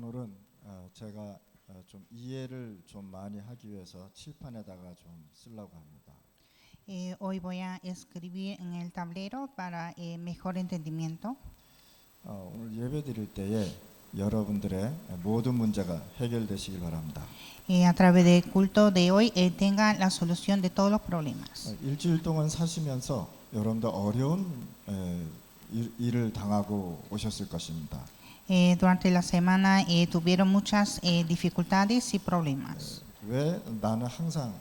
오늘은 제가 좀 이해를 좀 많이 하기 위해서 칠판에다가 좀 쓰려고 합니다. Hoy voy a escribir en el tablero para mejor entendimiento. 오늘 예배 드릴 때에 여러분들의 모든 문제가 해결되시길 바랍니다. A través del culto de hoy tenga la solución de todos los problemas. 일주일 동안 사시면서 여러분들 어려운 일을 당하고 오셨을 것입니다. Durante la semana tuvieron muchas dificultades y problemas. 왜 나는 항상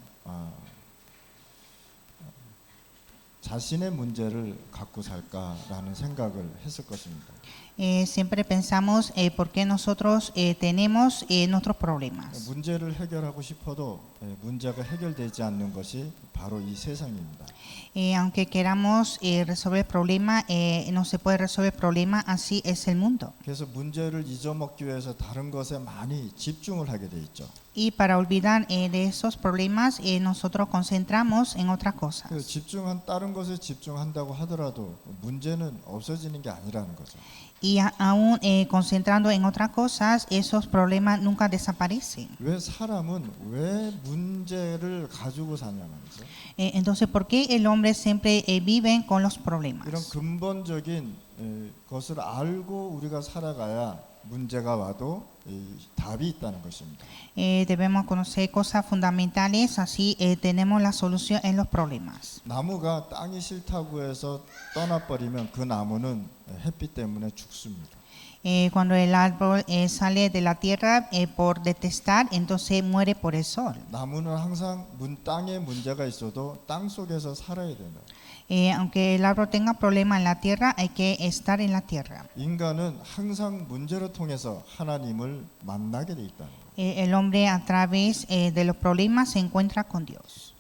자신의 문제를 갖고 살까라는 생각을 했을 것입니다. Siempre pensamos por qué nosotros tenemos nuestros problemas. 문제를 해결하고 싶어도 문제가 해결되지 않는 것이 바로 이 세상입니다. Aunque queramos resolver el problema, no se puede resolver el problema, así es el mundo. 그래서 문제를 잊어먹기 위해서 다른 것에 많이 집중을 하게 돼 있죠. Y para olvidar de esos problemas, nosotros concentramos en otras cosas. 그래서 다른 것에 집중한다고 하더라도 문제는 없어지는 게 아니라는 거죠. Y aún concentrando en otras cosas, esos problemas nunca desaparecen. 왜 사람은 왜 문제를 가지고 사냐 말이죠. Entonces, ¿por qué el hombre siempre vive con los 이런 problemas? 근본적인 것을 알고 우리가 살아가야 문제가 와도 답이 있다는 것입니다. Debemos conocer cosas fundamentales, así tenemos la solución en los problemas. 나무가 땅이 싫다고 해서 떠나버리면 그 나무는 햇빛 때문에 죽습니다. Cuando el árbol sale de la tierra por detestar, entonces muere por el sol. 나무는 항상 땅에 문제가 있어도 땅 속에서 살아야 된다. Aunque el árbol tenga problemas en la tierra, hay que estar en la tierra. 인간은 항상 문제를 통해서 하나님을 만나게 돼 있다는 거예요. El hombre a través de los problemas se encuentra con Dios.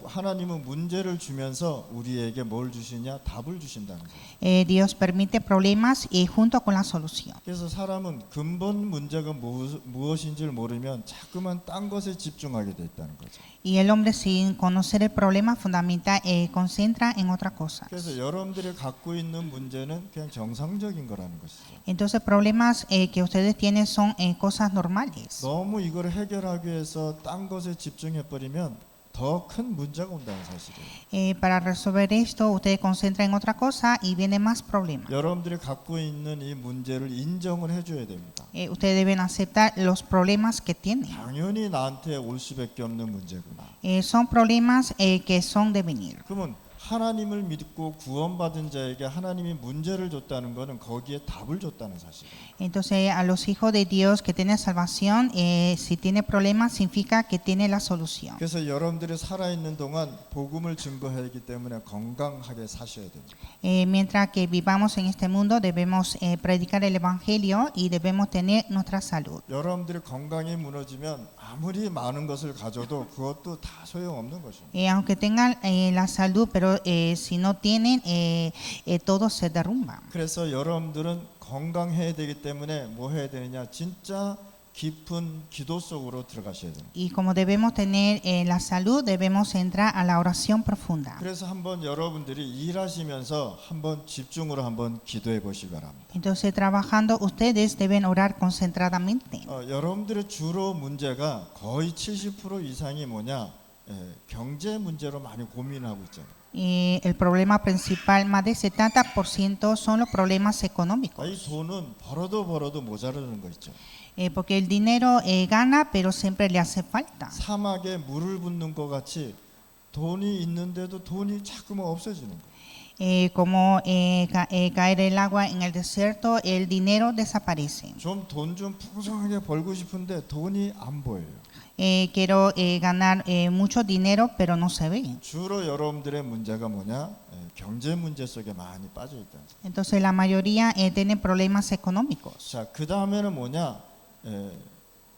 하나님은 문제를 주면서 우리에게 뭘 주시냐? 답을 주신다는 거예요. Dios permite problemas junto con la solución. 그래서 사람은 근본 문제가 무엇인지를 모르면 자꾸만 딴 것에 집중하게 돼 있다는 거죠. Y el hombre sin conocer el problema fundamental concentra en otra cosa. 그래서 여러분들이 갖고 있는 문제는 그냥 정상적인 거라는 것이죠. Entonces problemas que ustedes tienen son cosas normales. 너무 이걸 해결하기 위해서 딴 것에 집중해 버리면 더 큰 문제가 온다는 사실이에요. Para resolver esto, ustedes concentran en otra cosa y vienen más problemas. 여러분들이 갖고 있는 이 문제를 인정을 해줘야 됩니다. Ustedes deben aceptar los problemas que tienen. 당연히 나한테 올 수밖에 없는 문제구나. Son problemas que son de venir. 그러면 하나님을 믿고 구원받은 자에게 하나님이 문제를 줬다는 것은 거기에 답을 줬다는 사실이에요. Entonces, a los hijos de Dios que tienen salvación, si tiene problemas, significa que tiene la solución. 그래서 여러분들이 살아있는 동안 복음을 증거해야 하기 때문에 건강하게 사셔야 됩니다. Mientras que vivamos en este mundo, debemos predicar el Evangelio y debemos tener nuestra salud. 여러분들이 건강이 무너지면 아무리 많은 것을 가져도 그것도 다 소용없는 것입니다. Aunque tengan la salud, pero si no tienen, todo se derrumba. 그래서 여러분들은 건강해야 되기 때문에 뭐 해야 되느냐? 진짜 깊은 기도 속으로 들어가셔야 됩니다. Y como debemos tener la salud, debemos entrar a la oración profunda. 그래서 한번 여러분들이 일하시면서 한번 집중으로 한번 기도해 보시기 바랍니다. Entonces, trabajando, ustedes deben orar concentradamente. 여러분들의 주로 문제가 거의 70% 이상이 뭐냐? 경제 문제로 많이 고민하고 있잖아요. El problema principal, más del 70% son los problemas económicos. 이 돈은 벌어도 모자라는 거 있죠. Porque el dinero gana, pero siempre le hace falta. 사막에 물을 붓는 것 같이 돈이 있는데도 돈이 자꾸만 없어지는 거예요. Como caer el agua en el desierto, el dinero desaparece. 돈 좀 풍성하게 벌고 싶은데 돈이 안 보여요. Quiero ganar mucho dinero, pero no se ve. 주로 여러분들의 문제가 뭐냐? 경제 문제 속에 많이 빠져 있다. Entonces la mayoría tiene problemas económicos. 자, 그 다음에는 뭐냐?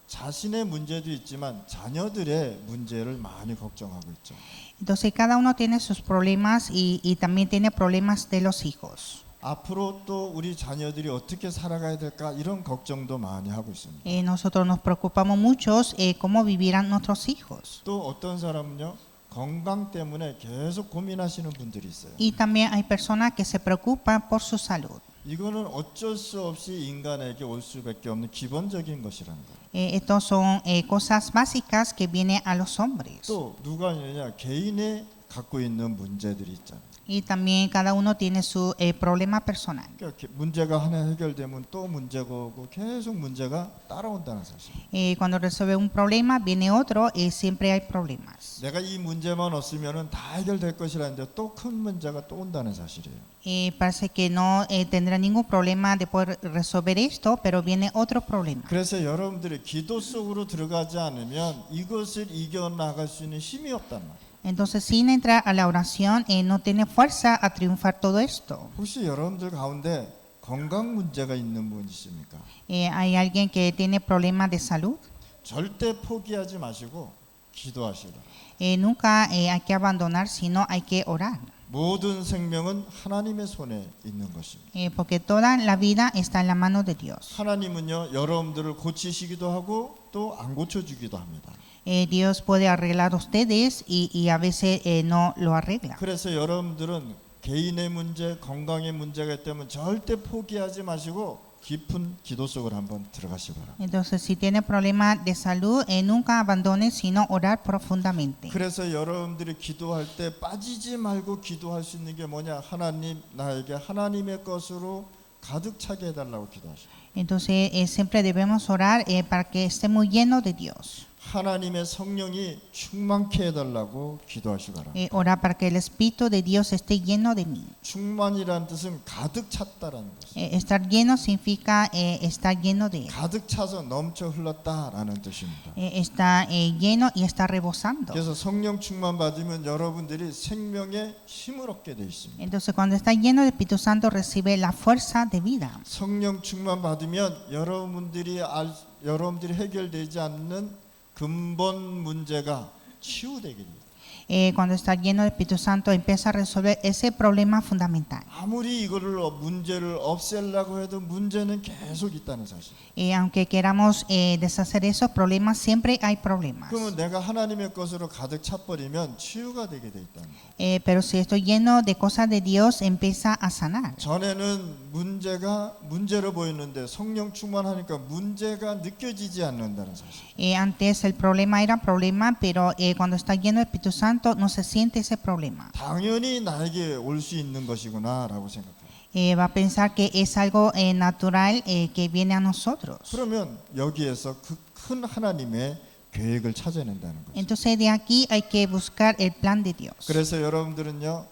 자신의 문제도 있지만 자녀들의 문제를 많이 걱정하고 있죠. Entonces cada uno tiene sus problemas y también tiene problemas de los hijos. 앞으로 또 우리 자녀들이 어떻게 살아가야 될까 이런 걱정도 많이 하고 있습니다. Nosotros nos preocupamos mucho cómo vivirán nuestros hijos. 또 어떤 사람은요 건강 때문에 계속 고민하시는 분들이 있어요. Y también hay personas que se preocupan por su salud. 이거는 어쩔 수 없이 인간에게 올 수밖에 없는 기본적인 것이라는 거예요. Estos son cosas básicas que vienen a los hombres. 또 누가 있느냐? 개인의 갖고 있는 문제들이 있잖아요. Y también cada uno tiene su problema personal. 그러니까 문제가 하나 해결되면 또 문제가 오고 계속 문제가 따라온다는 사실. Cuando resuelve un problema, viene otro y siempre hay problemas. 내가 이 문제만 없으면은 다 해결될 것이라는데 또 큰 문제가 또 온다는 사실이에요. Parece que no tendrá ningún problema de poder resolver esto, pero viene otro problema. 그래서 여러분들이 기도 속으로 들어가지 않으면 이것을 이겨 나갈 수 있는 힘이 없단 말이에요. Entonces, sin entrar a la oración, no tiene fuerza a triunfar todo esto. 혹시 여러분들 가운데 건강 문제가 있는 분 있습니까? ¿Hay alguien que tiene problemas de salud? 절대 포기하지 마시고 기도하시라. Nunca hay que abandonar, sino hay que orar. 모든 생명은 하나님의 손에 있는 것입니다. Porque toda la vida está en la mano de Dios. 하나님은요, 여러분들을 고치시기도 하고 또 안 고쳐주기도 합니다. Dios puede arreglar a ustedes y a veces no lo arregla. 그래서 여러분들은 개인의 문제, 건강의 문제가 있다면 절대 포기하지 마시고 깊은 기도 속으로 한번 들어가시 바랍니다. Entonces, si tiene problemas de salud, nunca abandone, sino orar profundamente. 그래서 여러분들이 기도할 때 빠지지 말고 기도할 수 있는 게 뭐냐? 하나님, 나에게 하나님의 것으로 가득 차게 해달라고 기도하시고, Entonces, siempre debemos orar para que estemos llenos de Dios. 하나님의 성령이 충만케 해달라고 기도하시기 바랍니다. Orar para que el Espíritu de Dios esté lleno de mí. 충만이라는 뜻은 가득 찼다라는 것입니다. Estar lleno significa estar lleno de Él. 가득 차서 넘쳐 흘렀다라는 뜻입니다. Está lleno y está rebosando. 그래서 성령 충만 받으면 여러분들이 생명의 힘을 얻게 돼 있습니다. Entonces, cuando está lleno del Espíritu Santo, recibe la fuerza de vida. 성령 충만 받으면 여러분들이 해결되지 않는 근본 문제가 치유되게 됩니다. Cuando está lleno del Espíritu Santo, empieza a resolver ese problema fundamental. 아무리 이거를 문제를 없애려고 해도 문제는 계속 있다는 사실. Aunque queramos deshacer esos problemas, siempre hay problemas. 그러면 내가 하나님의 것으로 가득 차버리면 치유가 되게 돼 있다는 거예요. Pero si estoy lleno de cosas de Dios, empieza a sanar. 전에는 문제가 문제로 보였는데 성령 충만하니까 문제가 느껴지지 않는다는 사실. Antes el problema era problema, pero cuando está lleno del Espíritu Santo no se siente ese problema. 당연히 나에게 올 수 있는 것이구나라고 생각해요. Va a pensar que es algo natural que viene a nosotros. 그러면 여기에서 그 큰 하나님의 계획을 찾아낸다는 거죠. Entonces de aquí hay que buscar el plan de Dios. 그래서 여러분들은요,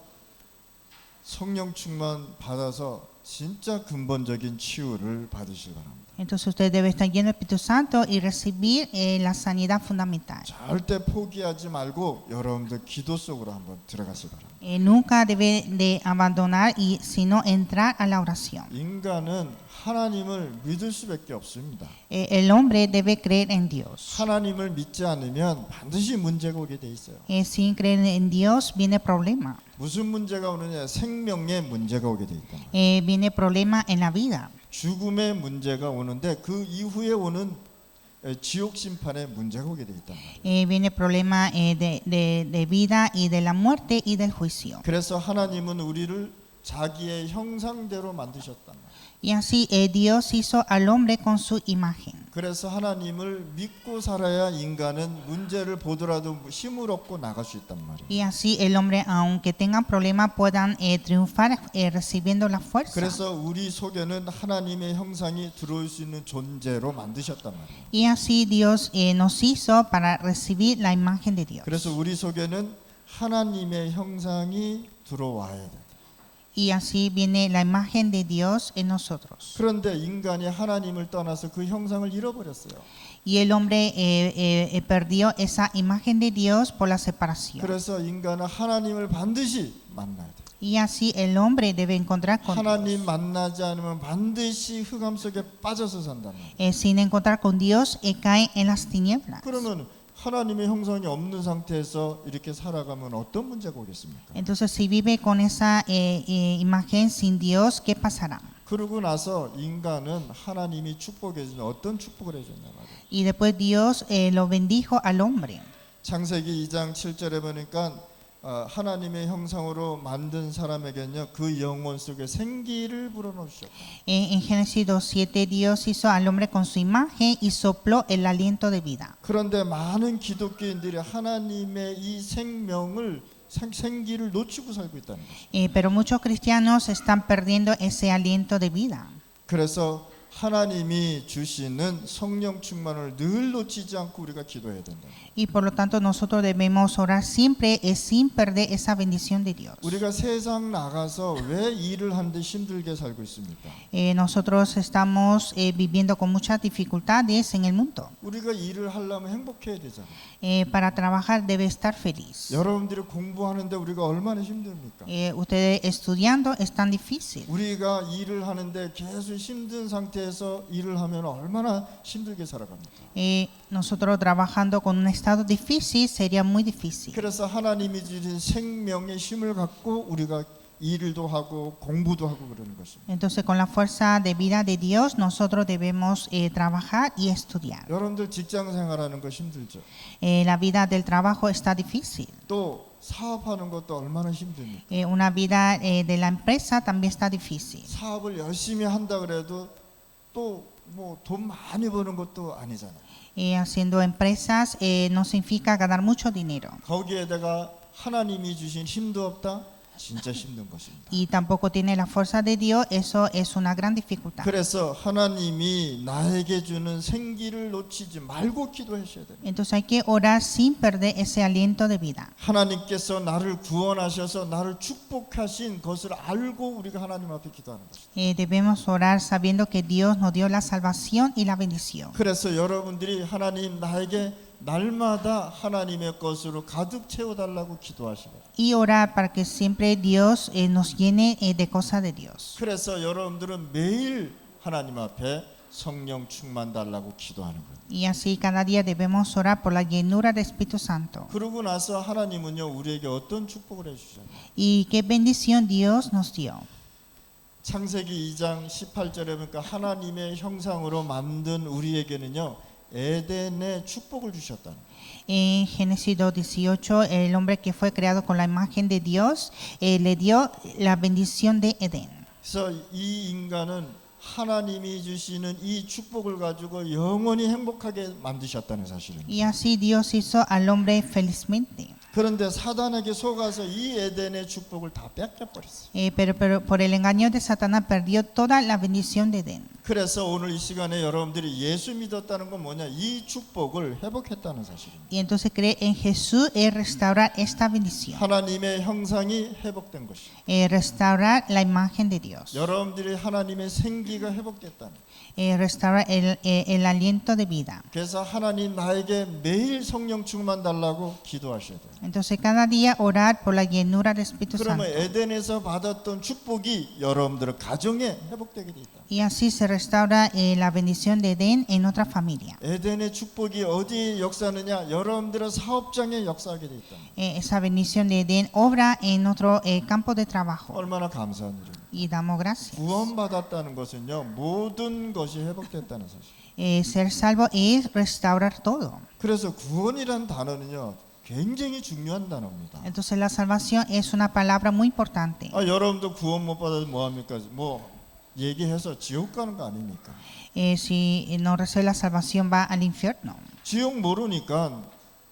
성령 충만 받아서 진짜 근본적인 치유를 받으시기 바랍니다. Entonces usted debe estar lleno del Espíritu Santo y recibir la sanidad fundamental. 절대 포기하지 말고 여러분들 기도 속으로 한번 들어가시기 바랍니다. Nunca debe de abandonar y sino entrar a la oración. 인간은 하나님을 믿을 수밖에 없습니다. El hombre debe creer en Dios. 하나님을 믿지 않으면 반드시 문제가 오게 돼 있어요. Sin creer en Dios viene problema. 무슨 문제가 오느냐? 생명의 문제가 오게 돼 있다. Viene problema en la vida. 죽음의 문제가 오는데 그 이후에 오는 지옥 심판의 문제가 오게 돼 있다. Viene problema de vida y de la muerte y del juicio. 그래서 하나님은 우리를 자기의 형상대로 만드셨단 말이에요. Y así Dios hizo al hombre con su imagen. 그래서 하나님을 믿고 살아야 인간은 문제를 보더라도 힘을 얻고 나갈 수 있단 말이에요. Y así el hombre, aunque tengan problemas, puedan triunfar recibiendo la fuerza. 그래서 우리 속에는 하나님의 형상이 들어올 수 있는 존재로 만드셨단 말이에요. Y así Dios nos hizo para recibir la imagen de Dios. 그래서 우리 속에는 하나님의 형상이 들어와야 돼요. Y así viene la imagen de Dios en nosotros. 그런데 인간이 하나님을 떠나서 그 형상을 잃어버렸어요. Y el hombre perdió esa imagen de Dios por la separación. 그래서 인간은 하나님을 반드시 만나야 돼요. Y así el hombre debe encontrar con 하나님 Dios. 만나지 않으면 반드시 흑암 속에 빠져서 산단 말이에요. Sin encontrar con Dios, cae en las tinieblas. 그러면 하나님의 형상이 없는 상태에서 이렇게 살아가면 어떤 문제가 오겠습니까? Entonces, si vive con esa imagen sin Dios, ¿qué pasará? 그러고 나서 인간은 하나님이 축복해 주는 어떤 축복을 해줬냐 말이에요. Y después Dios lo bendijo al hombre. 창세기 2장 7절에 보니까 하나님의 형상으로 만든 사람에게는요 그 영혼 속에 생기를 불어넣으셨고 En Génesis 2:7 Dios hizo al hombre con su imagen y sopló el aliento de vida. 그런데 많은 기독교인들이 하나님의 이 생명을 생기를 놓치고 살고 있다는 것입니다. Pero muchos cristianos están perdiendo ese aliento de vida. 그래서 하나님이 주시는 성령 충만을 늘 놓치지 않고 우리가 기도해야 된다. Y por lo tanto nosotros debemos orar siempre sin perder esa bendición de Dios. 우리가 세상 나가서 왜 일을 하는데 힘들게 살고 있습니까? Nosotros estamos viviendo con muchas dificultades en el mundo. 우리가 일을 하려면 행복해야 되잖아요. Para trabajar debe estar feliz. 여러분들이 공부하는데 우리가 얼마나 힘듭니까? Ustedes estudiando es tan difícil. 우리가 일을 하는데 계속 힘든 상태에서 일을 하면 얼마나 힘들게 살아갑니까? Nosotros trabajando con un estado difícil sería muy difícil. 그래서 하나님이 주신 생명의 힘을 갖고 우리가 일도 하고 공부도 하고 그러는 것입니다. Entonces con la fuerza de vida de Dios nosotros debemos trabajar y estudiar. 여러분들 직장 생활하는 거 힘들죠? La vida del trabajo está difícil. 또 사업하는 것도 얼마나 힘듭니까? Una vida de la empresa también está difícil. 사업을 열심히 한다 그래도 또 뭐 돈 많이 버는 것도 아니잖아요. Haciendo empresas no significa ganar mucho dinero. 거기에다가 하나님이 주신 힘도 없다? 진짜 힘든 것입니다. Y tampoco tiene la fuerza de Dios, eso es una gran dificultad. 그래서 하나님이 나에게 주는 생기를 놓치지 말고 기도하셔야 돼요. Entonces hay que orar sin perder ese aliento de vida. 하나님께서 나를 구원하셔서 나를 축복하신 것을 알고 우리가 하나님 앞에 기도하는 것입니다. Debemos orar sabiendo que Dios nos dio la salvación y la bendición. 그래서 여러분들이 하나님 나에게 날마다 하나님의 것으로 가득 채워달라고 기도하시고 Y orar para que siempre Dios nos llene de cosas de Dios. 그래서 여러분들은 매일 하나님 앞에 성령 충만 달라고 기도하는 거예요. Y así cada día debemos orar por la llenura del Espíritu Santo. 그러고 나서 하나님은요 우리에게 어떤 축복을 해주셔요? Y qué bendición Dios nos dio. 창세기 2장 18절에 보니까 하나님의 형상으로 만든 우리에게는요 에덴의 축복을 주셨다는 거예요. En Génesis 2:18, el hombre que fue creado con la imagen de Dios le dio la bendición de Edén. 그래서 이 인간은 하나님이 주시는 이 축복을 가지고 영원히 행복하게 만드셨다는 사실입니다. Y así Dios hizo al hombre felizmente. 그런데 사단에게 속아서 이 에덴의 축복을 다 뺏겨버렸어요. Pero por el engaño de Satanás perdió toda la bendición de Edén. 그래서 오늘 이 시간에 여러분들이 예수 믿었다는 건 뭐냐? 이 축복을 회복했다는 사실입니다. Y entonces creer en Jesús es restaurar esta bendición. 하나님의 형상이 회복된 것이죠. Restaurar la imagen de Dios. 여러분들이 하나님의 생기가 회복됐다는 거예요. Restaurar el aliento de vida. 그래서 하나님 나에게 매일 성령 충만 달라고 기도하셔야 돼요. Entonces cada día orar por la llenura del Espíritu Santo. 그러면 에덴에서 받았던 축복이 여러분들의 가정에 회복되게 돼 있다. Y así se restaura la bendición de Edén en otra familia. 에덴의 축복이 어디 역사하느냐? 여러분들의 사업장에 역사하게 돼 있다. Esa bendición de Edén obra en otro campo de trabajo. 얼마나 감사한 일입니다. Y damos gracias. 구원받았다는 것은요 모든 것이 회복됐다는 사실. Ser salvo es restaurar todo. 그래서 구원이란 단어는요 굉장히 중요한 단어입니다. Entonces la salvación es una palabra muy importante. 여러분도 구원 못 받아서 뭐 합니까? 뭐 얘기해서 지옥 가는 거 아닙니까? Si no recibe la salvación va al infierno. 지옥 모르니까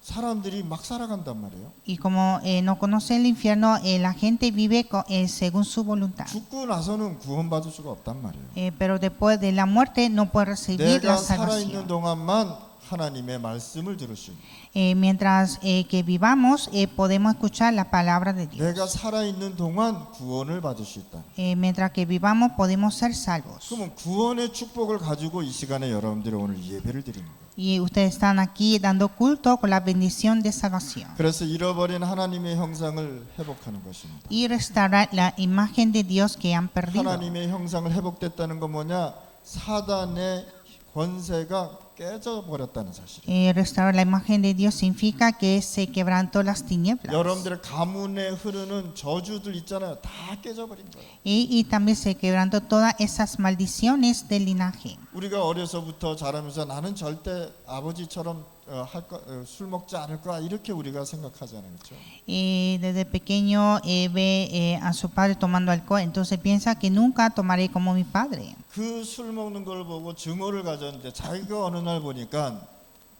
사람들이 막 살아간단 말이에요. Y como no conoce el infierno, la gente vive según su voluntad. 죽고 나서는 구원받을 수가 없단 말이에요. Pero después de la muerte no puede recibir 내가 la 살아있는 salvación. 동안만 하나님의 말씀을 들으시고 Mientras que vivamos, podemos escuchar la palabra de Dios. 내가 살아있는 동안 구원을 받을 수 있다. Mientras que vivamos, podemos ser salvos. 그러면 구원의 축복을 가지고 이 시간에 여러분들이 오늘 예배를 드립니다. Y ustedes están aquí dando culto con la bendición de salvación. 그래서 잃어버린 하나님의 형상을 회복하는 것입니다. Y restaurar la imagen de Dios que han perdido. 하나님의 형상을 회복됐다는 건 뭐냐? 사단의 권세가 깨져버렸다는 사실이에요. Restaurar la imagen de Dios significa que se quebrantó las tinieblas. 여러분들의 가문에 흐르는 저주들 있잖아요. 다 깨져버린 거예요. Y también se quebrantó todas esas maldiciones del linaje. 우리가 어려서부터 자라면서 나는 절대 아버지처럼 술 먹지 않을 거야 이렇게 우리가 생각하잖아요. 그렇죠? Y desde pequeño ve a su padre tomando alcohol, entonces piensa que nunca tomaré como mi padre. 그 술 먹는 걸 보고 증오를 가졌는데 자기가 어느 날 보니까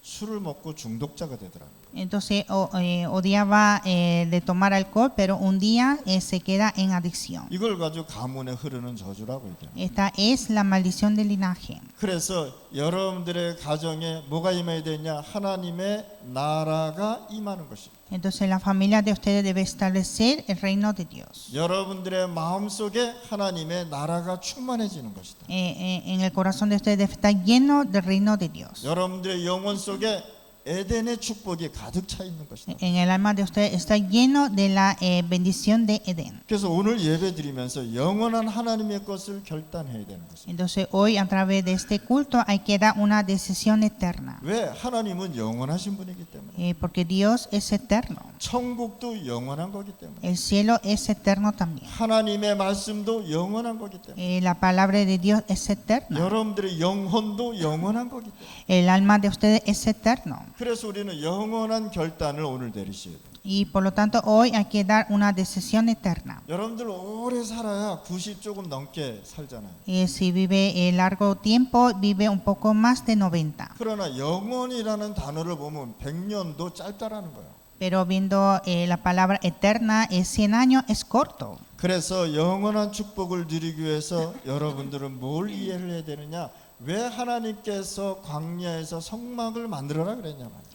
술을 먹고 중독자가 되더라고요. Entonces odiaba de tomar alcohol, pero un día se queda en adicción. 이걸 가지고 가문에 흐르는 저주라고 얘기해요. Esta es la maldición del linaje. 그래서 여러분들의 가정에 뭐가 임해야 되냐? 하나님의 나라가 임하는 것입니다. Entonces la familia de ustedes debe establecer el reino de Dios. 여러분들의 마음속에 하나님의 나라가 충만해지는 것이다. En el corazón de ustedes debe estar lleno del reino de Dios. 여러분들의 영혼 속에 에덴의 축복이 가득 차 있는 것이다. En el alma de ustedes está lleno de la bendición de Edén. 그래서 오늘 예배 드리면서 영원한 하나님의 것을 결단해야 되는 것입니다. Entonces hoy a través de este culto hay que dar una decisión eterna. 왜? 하나님은 영원하신 분이기 때문에. Porque Dios es eterno. 천국도 영원한 거기 때문에. El cielo es eterno también. 하나님의 말씀도 영원한 거기 때문에. La palabra de Dios es eterna. 여러분들의 영혼도 영원한 거기 때문에. El alma de ustedes es eterno. 그래서 우리는 영원한 결단을 오늘 내리셔야 돼요. Y por lo tanto hoy hay que dar una decisión eterna. 여러분들 오래 살아야 90 조금 넘게 살잖아요. Si vive largo tiempo, vive un poco más de 90. 그러나 영원이라는 단어를 보면 100년도 짧다라는 거예요. Pero viendo la palabra eterna, 100 años es corto. 그래서 영원한 축복을 누리기 위해서 여러분들은 뭘 이해를 해야 되느냐? 왜 하나님께서 광야에서 성막을 만들어라 그랬냐 말이에요.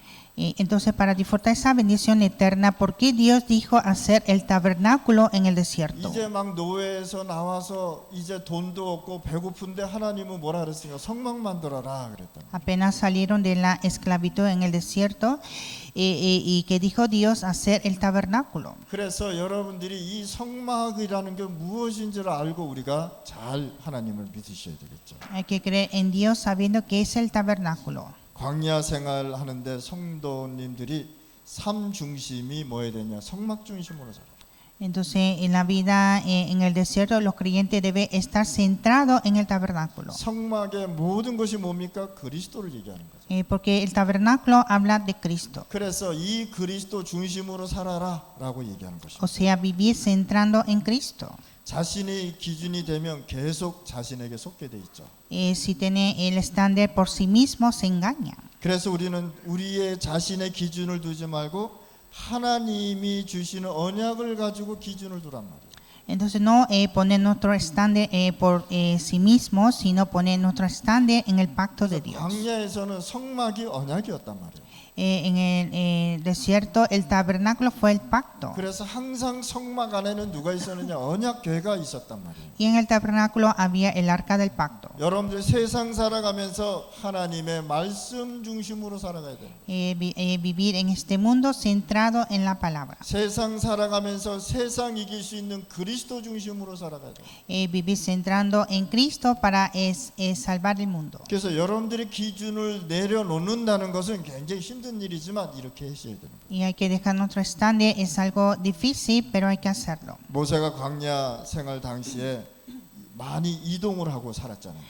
Entonces, para disfrutar esa bendición eterna, ¿por qué Dios dijo hacer el tabernáculo en el desierto? 이제 막 노예에서 나와서 이제 돈도 없고 배고픈데 하나님은 뭐라 그랬어요? 성막 만들어라 그랬다. Apenas salieron de la esclavitud en el desierto y que dijo Dios hacer el tabernáculo. 그래서 여러분들이 이 성막이라는 게 무엇인지를 알고 우리가 잘 하나님을 믿으셔야 되겠죠. Hay que creer en Dios sabiendo que es el tabernáculo. 광야 생활 하는데 성도님들이 삶 중심이 뭐야 되냐? 성막 중심으로 살아요. Entonces, en la vida en el desierto, los creyentes deben estar centrados en el tabernáculo. 성막의 모든 것이 뭡니까? 그리스도를 얘기하는 거죠. Porque el tabernáculo habla de Cristo. 그래서 이 그리스도 중심으로 살아라라고 얘기하는 것입니다. O sea, vivir centrando en Cristo. 자신이 기준이 되면 계속 자신에게 속게 돼 있죠. Si tiene el estándar por sí mismo, se engaña. 그래서 우리는 우리의 자신의 기준을 두지 말고 하나님이 주시는 언약을 가지고 기준을 두란 말이에요. Entonces no poner nuestro estándar por sí mismo, sino poner nuestro estándar en el pacto de Dios. 광야에서는 성막이 언약이었단 말이에요. En el desierto el tabernáculo fue el pacto. 그래서 항상 성막 안에는 누가 있었느냐? 언약궤가 있었단 말이에요. Y en el tabernáculo había el arca del pacto. 여러분들 세상 살아가면서 하나님의 말씀 중심으로 살아가야 돼요. Vivir en este mundo centrado en la palabra. 세상 살아가면서 세상 이길 수 있는 그리스도 중심으로 살아가야 돼요. Vivir centrando en Cristo para salvar el mundo. 그래서 여러분들의 기준을 내려놓는다는 것은 굉장히 힘든 일이지만 이렇게 하셔야 되는 거예요. Y hay que dejar nuestro estándar, es algo difícil, pero hay que hacerlo. 모세가 광야 생활 당시에 많이 이동을 하고 살았잖아요.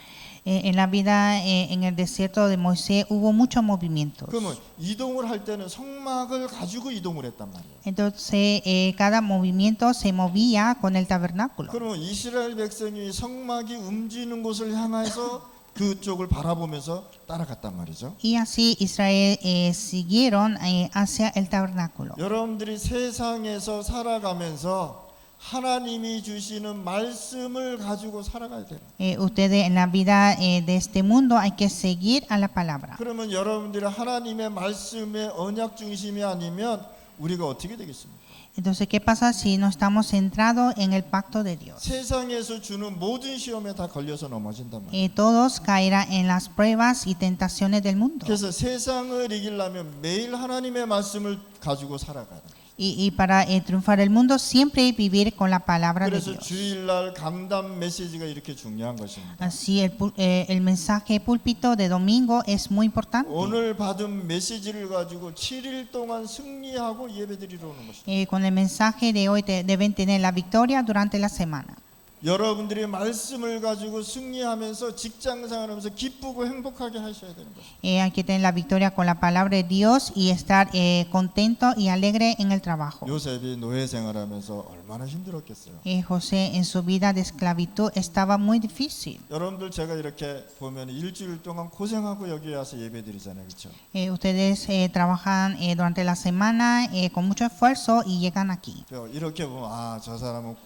En la vida en el desierto de Moisés hubo muchos movimientos. 그러면 이동을 할 때는 성막을 가지고 이동을 했단 말이에요. Entonces cada movimiento se movía con el tabernáculo. 그러면 이스라엘 백성이 성막이 움직이는 곳을 향해서 그쪽을 바라보면서 따라갔단 말이죠. Y así Israel siguieron hacia el tabernáculo. 여러분들이 세상에서 살아가면서 하나님이 주시는 말씀을 가지고 살아가야 돼요. Ustedes en la vida de este mundo hay que seguir a la palabra. 그러면 여러분들이 하나님의 말씀의 언약 중심이 아니면 우리가 어떻게 되겠습니까? Entonces, ¿qué pasa si no estamos centrados en el pacto de Dios? 세상에서 주는 모든 시험에 다 걸려서 넘어진단 말이에요. Todos caerán en las pruebas y tentaciones del mundo. 그래서 세상을 이기려면 매일 하나님의 말씀을 가지고 살아가야 돼요. Y para triunfar el mundo, siempre vivir con la palabra de 그래서 Dios. 주일날 강단 메시지가 이렇게 중요한 것입니다. Así el mensaje púlpito de domingo es muy importante. 오늘 받은 메시지를 가지고 7일 동안 승리하고 예배드리러 오는 것입니다. Con el mensaje de hoy deben tener la victoria durante la semana. 여러분들이 말씀을 가지고 승리하면서 직장생활하면서 기쁘고 행복하게 하셔야 되는 것입니다. Hay que tener la victoria con la palabra de Dios y estar contento y alegre en el trabajo. 요셉이 노예 생활하면서 얼마나 힘들었겠어요. José en su vida de esclavitud estaba muy difícil. 여러분들 제가 이렇게 보면 일주일 동안 고생하고 여기 와서 예배드리잖아요, 그렇죠? Ustedes trabajan durante la semana con mucho esfuerzo y llegan aquí. 이렇게 보면 아, 저 사람은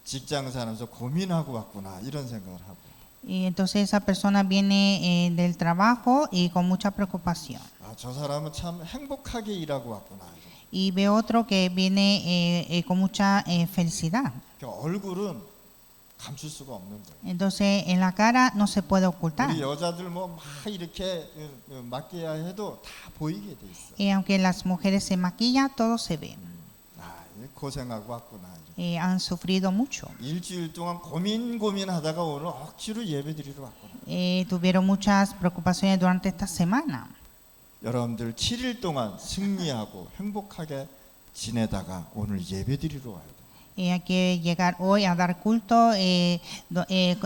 직장생활하면서 고민하고 왔구나 이런 생각을 하고. Y entonces esa persona viene del trabajo y con mucha preocupación. 아, 저 사람은 참 행복하게 일하고 왔구나. Y ve otro que viene con mucha felicidad. 얼굴은 감출 수가 없는 거예요. Entonces en la cara no se puede ocultar. 우리 여자들 뭐 막 이렇게 맡겨야 해도 다 보이게 돼 있어. Y aunque las mujeres se maquillan, todo se ve. 아, 고생하고 왔구나. Han sufrido mucho. 일주일 동안 고민하다가 오늘 억지로 예배드리러 왔구나. Tuvieron muchas preocupaciones durante esta semana. 여러분들 7일 동안 승리하고 행복하게 지내다가 오늘 예배드리러 와야 돼. Hay que llegar hoy a dar culto,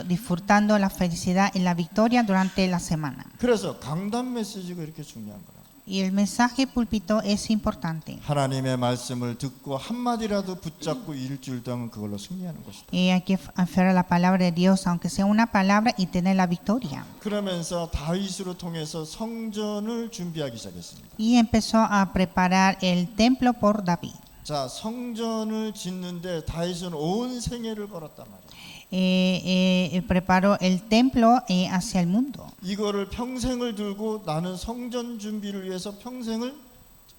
disfrutando la felicidad y la victoria durante la semana. 그래서 강단 메시지가 이렇게 중요한 거라. Y el mensaje púlpito es importante. 하나님의 말씀을 듣고 한마디라도 붙잡고 일주일 동안 그걸로 승리하는 것이다. Hay que aferrar a la palabra de Dios, aunque sea una palabra, y tener la victoria. 그러면서 다윗으로 통해서 성전을 준비하기 시작했습니다. Y empezó a preparar el templo por David. 자, 성전을 짓는데 다윗은 온 생애를 걸었단 말이에요. Preparó el templo hacia el mundo. 이거를 평생을 들고 나는 성전 준비를 위해서 평생을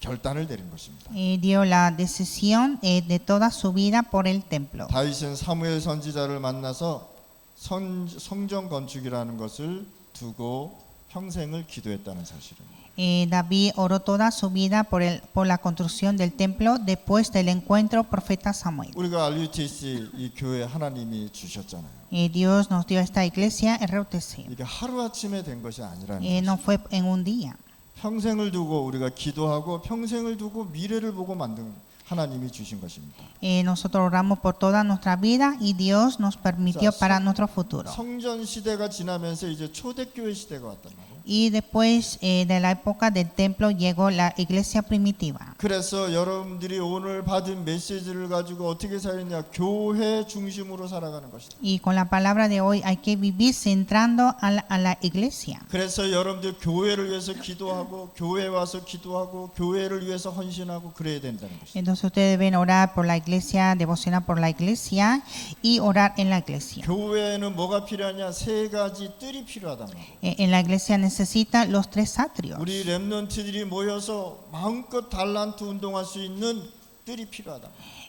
결단을 내린 것입니다. Dio la decisión de toda su vida por el templo. 다윗은 사무엘 선지자를 만나서 성전 건축이라는 것을 두고 평생을 기도했다는 사실은. David oró toda su vida por la construcción del templo después del encuentro profeta Samuel. 우리가 RUTC 이 교회 하나님이 주셨잖아요. Dios nos dio esta iglesia RUTC. 이게 하루아침에 된 것이 아니라는 No 것이죠. fue en un día. 평생을 두고 우리가 기도하고 평생을 두고 미래를 보고 만든 하나님이 주신 것입니다. Nosotros oramos por toda nuestra vida y Dios nos permitió para nuestro futuro. 성전 시대가 지나면서 이제 초대교회 시대가 왔단 말이에요. Y después de la época del templo llegó la iglesia primitiva. 그래서 여러분들이 오늘 받은 메시지를 가지고 어떻게 살느냐, 교회 중심으로 살아가는 것이다. Y con la palabra de hoy hay que vivir centrando a la iglesia. 그래서 여러분들 교회를 위해서 기도하고 교회 와서 기도하고 교회를 위해서 헌신하고 그래야 된다는 것이다. Entonces ustedes deben orar por la iglesia, devocionar por la iglesia y orar en la iglesia. 교회에는 뭐가 필요하냐? 세 가지 뜰이 필요하단 말이에요. En la iglesia necesita los tres atrios. 우리 렘넌트들이 모여서 마음껏 달란트 운동할 수 있는 뜰이 필요하다.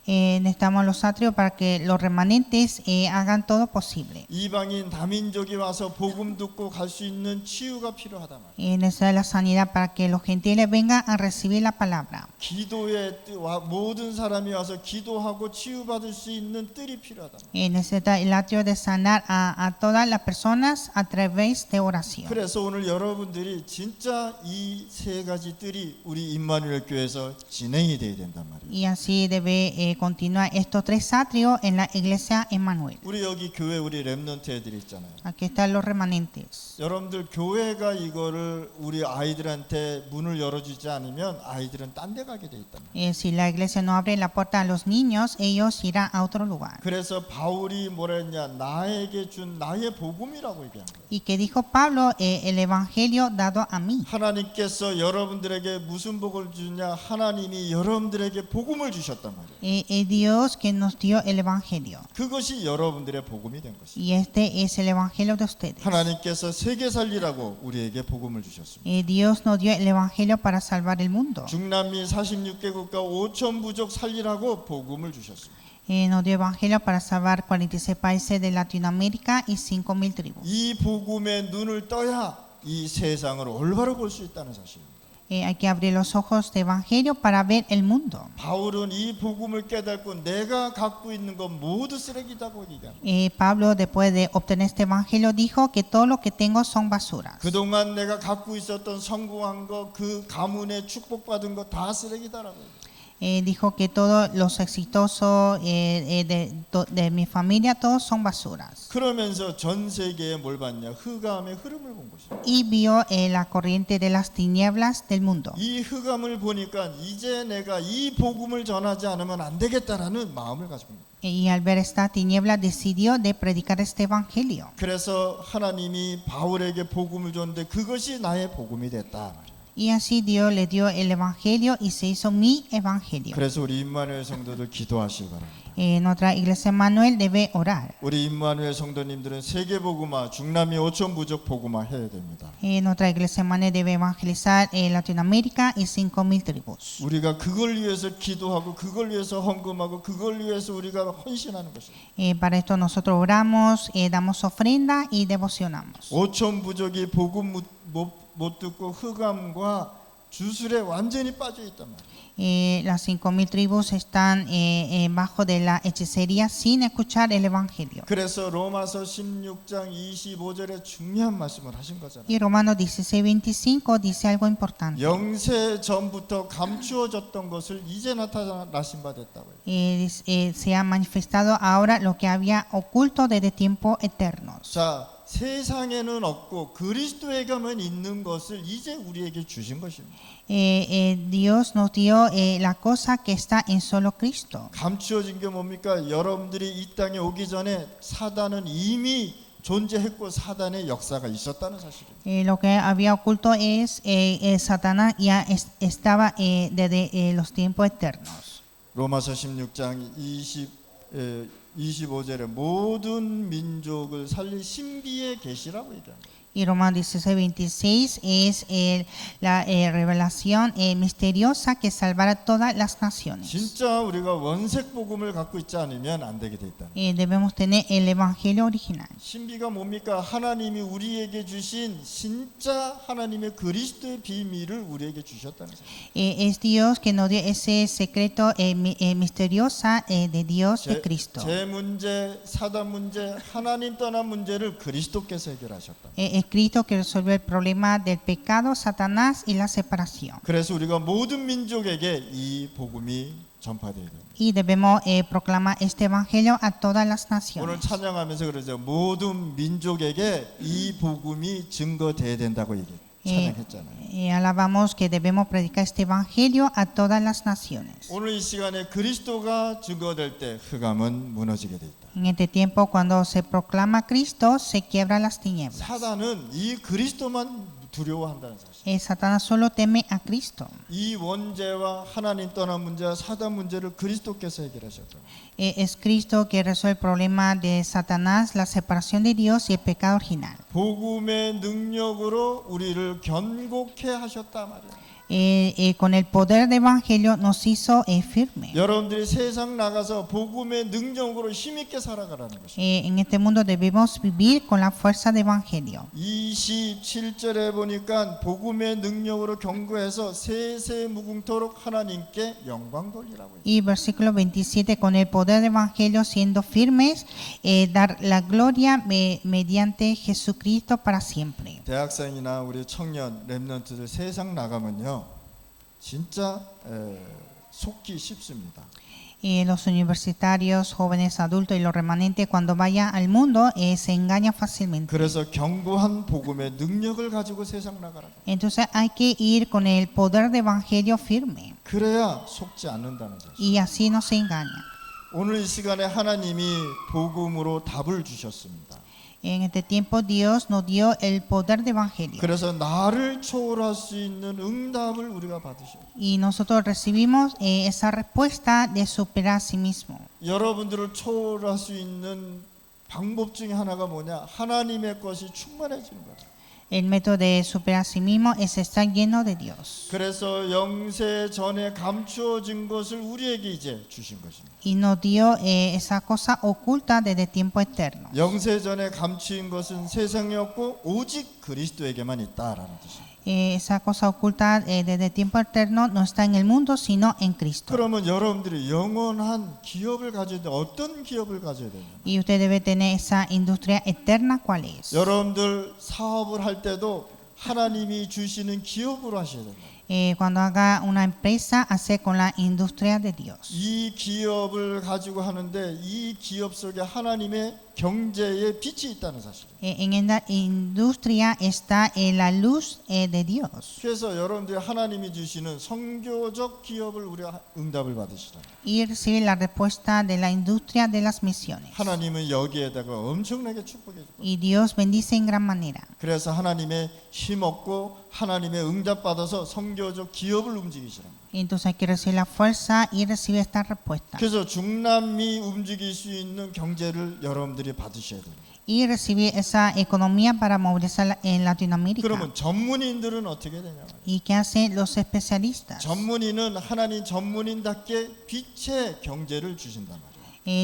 Necesitamos los atrios para que los remanentes hagan todo posible. 이방인 다민족이 와서 복음 듣고 갈 수 있는 치유가 필요하다 말이에요. Necesita la sanidad para que los gentiles vengan a recibir la palabra. 기도의 모든 사람이 와서 기도하고 치유받을 수 있는 뜰이 필요하다. Necesita el atrio de sanar a todas las personas a través de oración. 그래서 오늘 여러분들이 진짜 이 세 가지 뜰이 우리 임마누엘 교회에서 진행이 돼야 된단 말이에요. Y así debe continuar estos tres atrios en la iglesia Emmanuel. 우리 여기 교회 우리 렘넌트 애들이 있잖아요. Aquí están los remanentes. 여러분들 교회가 이거를 우리 아이들한테 문을 열어주지 않으면 아이들은 딴 데 가게 돼 있단 말이에요. Si la iglesia no abre la puerta a los niños, ellos irán a otro lugar. 그래서 바울이 뭐라 했냐, 나에게 준 나의 복음이라고 얘기한 거예요. Y que dijo Pablo, el evangelio dado a mí. 하나님께서 여러분들에게 무슨 복을 주냐, 하나님이 여러분들에게 복음을 주셨단 말이에요. Dios que nos dio el evangelio. 그것이 여러분들의 복음이 된 것이에요. Y este es el evangelio de ustedes. 하나님께서 세계 살리라고 우리에게 복음을 주셨습니다. Dios nos dio el evangelio para salvar el mundo. 중남미 46개국과 5천 부족 살리라고 복음을 주셨습니다. Nos dio evangelio para salvar 46 países de Latinoamérica y 5,000 tribus. 이 복음에 눈을 떠야 이 세상을 올바로 볼 수 있다는 사실입니다. Hay que abrir los ojos de evangelio para ver el mundo. 바울은 이 복음을 깨닫고 내가 갖고 있는 건 모두 쓰레기다고 얘기합니다. Pablo, después de obtener este evangelio, dijo que todo lo que tengo son basuras. 그동안 내가 갖고 있었던 성공한 거, 그 가문에 축복받은 거 다 쓰레기다라고 해요. Dijo que todos los exitosos de mi familia, todos son basuras. 그러면서 전 세계에 뭘 봤냐? 흑암의 흐름을 본 것이죠. Y vio la corriente de las tinieblas del mundo. 이 흑암을 보니까 이제 내가 이 복음을 전하지 않으면 안 되겠다라는 마음을 가지고 있습니다. Y al ver esta tiniebla decidió de predicar este evangelio. 그래서 하나님이 바울에게 복음을 줬는데 그것이 나의 복음이 됐다 말이에요. Y así Dios le dio el evangelio y se hizo mi evangelio. 그래서 우리 임마누엘 성도들 기도하시기 바랍니다. Nuestra iglesia Manuel debe orar. 우리 임마누엘 성도님들은 세계 복음화, 중남미 5천 부족 복음화 해야 됩니다. Nuestra iglesia Manuel debe evangelizar Latinoamérica y 5,000 tribus. 우리가 그걸 위해서 기도하고 그걸 위해서 헌금하고 그걸 위해서 우리가 헌신하는 것입니다. Para esto nosotros oramos, damos ofrenda y devocionamos. 5천 부족이 복음 못 듣고 흑암과 주술에 완전히 빠져 있단 말이에요. Las 5,000 tribus están bajo de la hechicería sin escuchar el evangelio. 그래서 로마서 16장 25절에 중요한 말씀을 하신 거잖아요. Y Romanos 16:25 dice algo importante. 영세 전부터 감추어졌던 것을 이제 나타나신 바 됐다고요. Se ha manifestado ahora lo que había oculto desde tiempos eternos. 자, 세상에는 없고 그리스도에게만 있는 것을 이제 우리에게 주신 것입니다. Dios nos dio la cosa que está en solo Cristo. 감추어진 게 뭡니까? 여러분들이 이 땅에 오기 전에 사단은 이미 존재했고 사단의 역사가 있었다는 사실입니다. Lo que había oculto es Satanás ya estaba desde los tiempos eternos. 로마서 16장 25절에 모든 민족을 살릴 신비의 계시라고 얘기합니다. Y Romanos 16:26 es la revelación misteriosa que salvará a todas las naciones. 진짜 우리가 원색 복음을 갖고 있지 않으면 안 되게 돼 있다. Debemos tener el evangelio original. 신비가 뭡니까? 하나님이 우리에게 주신 진짜 하나님의 그리스도의 비밀을 우리에게 주셨다는 사실. Es Dios que nos dio ese secreto misteriosa de Dios de Cristo. 제 문제, 사단 문제, 하나님 떠난 문제를 그리스도께서 해결하셨다. Cristo que resolvió el problema del pecado, Satanás y la separación. 그래서 우리가 모든 민족에게 이 복음이 전파되어야 됩니다. Y debemos proclamar este evangelio a todas las 오늘 naciones. 찬양하면서 그러죠. 모든 민족에게 이 복음이 증거돼야 된다고 찬양했잖아요. Alabamos que debemos predicar este evangelio a todas las naciones. 오늘 이 시간에 그리스도가 증거될 때 흑암은 무너지게 돼 있다. En este tiempo, cuando se proclama Cristo, se quiebran las tinieblas. 사단은 이 그리스도만 두려워한다는 사실. Satanás solo teme a Cristo. 이 원죄와 하나님 떠난 문제와 사단 문제를 그리스도께서 해결하셨다. Es Cristo que resuelve el problema de Satanás, la separación de Dios y el pecado original. 복음의 능력으로 우리를 견고케 하셨다 말이야. Con el poder del evangelio nos hizo firme. 여러분들이 세상 나가서 복음의 능력으로 힘있게 살아가라는 것입니다. En este mundo debemos vivir con la fuerza del evangelio. 27절에 보니까 복음의 능력으로 견고해서 세세무궁토록 하나님께 영광 돌리라고 해요. Y versículo 27, con el poder del evangelio siendo firmes, dar la gloria mediante Jesucristo para siempre. 대학생이나 우리 청년 렘넌트들 세상 나가면요 진짜 속기 쉽습니다. Los universitarios, jóvenes, adultos y los remanentes cuando vayan al mundo se engañan fácilmente. 그래서 견고한 복음의 능력을 가지고 세상 나가라. Entonces hay que ir con el poder del evangelio firme 그래야 속지 않는다는 사실. y así no se engaña. 오늘 이 시간에 하나님이 복음으로 답을 주셨습니다. En este tiempo Dios nos dio el poder del evangelio. 그래서 나를 초월할 수 있는 응답을 우리가 받으셔요. Y nosotros recibimos esa respuesta de superar a sí mismo. 여러분들을 초월할 수 있는 방법 중에 하나가 뭐냐? 하나님의 것이 충만해지는 거예요. El método de superar a sí mismo es estar lleno de Dios. 그래서 영세 전에 감추어진 것을 우리에게 이제 주신 것입니다. Y nos dio esa cosa oculta desde tiempo eterno. 영세 전에 감추인 것은 세상에 없고 오직 그리스도에게만 있다라는 뜻입니다. Esa cosa oculta desde tiempo eterno no está en el mundo, sino en Cristo. 그러면 여러분들이 영원한 기업을 가져야 돼. 어떤 기업을 가져야 되냐? Y usted debe tener esa industria eterna, ¿cuál es? 여러분들 사업을 할 때도 하나님이 주시는 기업으로 하셔야 된다. Cuando haga una empresa, hace con la industria de Dios. 이 기업을 가지고 하는데 이 기업 속에 하나님의 경제의 빛이 있다는 사실. En esta industria está la luz de Dios. 그래서 여러분들이 하나님이 주시는 선교적 기업을 우리가 응답을 받으시라. Y recibir la respuesta de la industria de las misiones. 하나님은 여기에다가 엄청나게 축복해 줄 거예요. Y Dios bendice en gran manera. 그래서 하나님의 힘 얻고 하나님의 응답 받아서 선교적 기업을 움직이시라. Entonces hay que recibir la fuerza y recibir esta respuesta. 그래서 중남미 움직일 수 있는 경제를 여러분들이 받으셔야 돼요. Y recibir esa economía para movilizar en Latinoamérica. 그러면 전문인들은 어떻게 되냐? ¿Y qué hacen los especialistas? 전문인은 하나님 전문인답게 빛의 경제를 주신단 말이에요.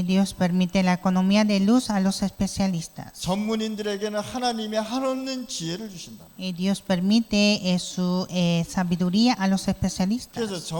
Dios permite la economía de luz a los especialistas. 전문인들에게는 하나님의 한없는 지혜를 주신다. Dios permite su sabiduría a los 그래서 especialistas.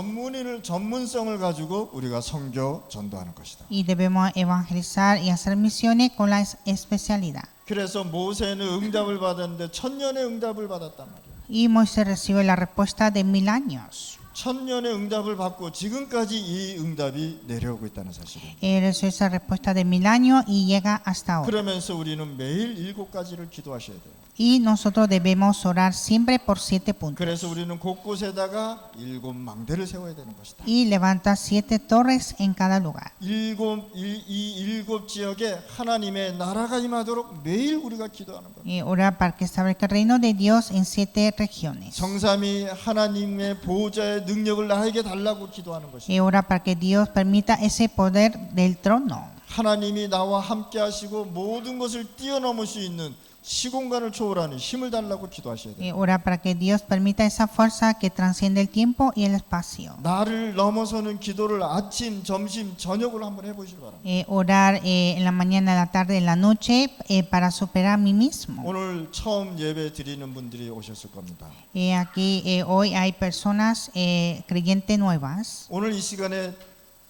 전문성을 가지고 우리가 선교 전도하는 것이다. Y debemos evangelizar y hacer misiones con la especialidad. 그래서 모세는 응답을 받았는데 1000년의 응답을 받았단 말이에요. Y Moisés recibe la respuesta de 1000 años. 1000년의 응답을 받고 지금까지 이 응답이 내려오고 있다는 사실이에요. Recibe esa respuesta de 1000 años y llega hasta ahora. 그러면서 우리는 매일 7가지를 기도하셔야 돼요. Y nosotros debemos orar siempre por 7 puntos. 그래서 우리는 곳곳에다가 7망대를 세워야 되는 것이다. Y levanta 7 torres en cada lugar. 이 7 지역에 하나님의 나라가 임하도록 매일 우리가 기도하는 거예요. Orar para que establezca el reino de Dios en 7 regiones. 정삼위 하나님의 보호자의 능력을 나에게 달라고 기도하는 것이다. Orar para que Dios permita ese poder del trono. 하나님이 나와 함께 하시고 모든 것을 뛰어넘을 수 있는 시공간을 초월하는 힘을 달라고 기도하셔야 돼요. Orar para que Dios permita esa fuerza que transciende el tiempo y el espacio. 나를 넘어서는 기도를 아침, 점심, 저녁으로 한번 해보시기 바랍니다. Orar en la mañana, en la tarde, en la noche para superar a mí mismo. 오늘 처음 예배 드리는 분들이 오셨을 겁니다. Aquí hoy hay personas creyentes nuevas. 오늘 이 시간에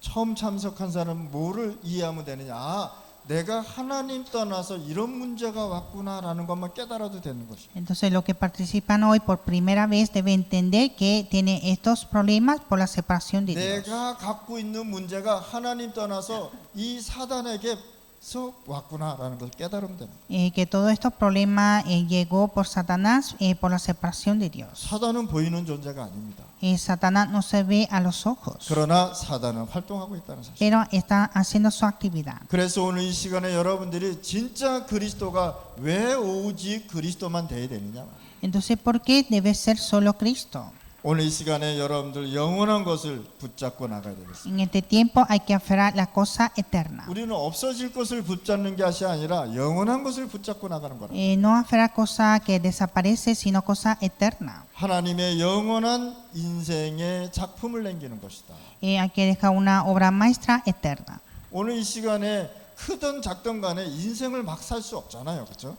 처음 참석한 사람은 뭐를 이해하면 되느냐? 아, 내가 하나님 떠나서 이런 문제가 왔구나라는 것만 깨달아도 되는 것이에요. Entonces los que participan hoy por primera vez deben entender que tienen estos problemas por la separación de Dios. 내가 갖고 있는 문제가 하나님 떠나서 이 사단에게서 왔구나라는 것을 깨달으면 됩니다. Que todos estos problemas llegó por Satanás por la separación de Dios. 사단은 보이는 존재가 아닙니다. Satanás no se ve a los ojos, 그러나 사단은 활동하고 있다는 사실. pero está haciendo su actividad. 그래서 오늘 이 시간에 여러분들이 진짜 그리스도가 왜 오직 그리스도만 돼야 되느냐? Entonces, ¿por qué debe ser solo Cristo? 오늘 이 시간에 여러분들 영원한 것을 붙잡고 나가야 되겠습니다. En este tiempo hay que aferrar la cosa eterna. 우리는 없어질 것을 붙잡는 것이 아니라 영원한 것을 붙잡고 나가는 거라. No aferrar cosa que desaparece, sino cosa eterna. 하나님의 영원한 인생의 작품을 남기는 것이다. Hay que dejar una obra maestra eterna. 오늘 이 시간에 크든 작든 간에 인생을 막 살 수 없잖아요. 그렇죠?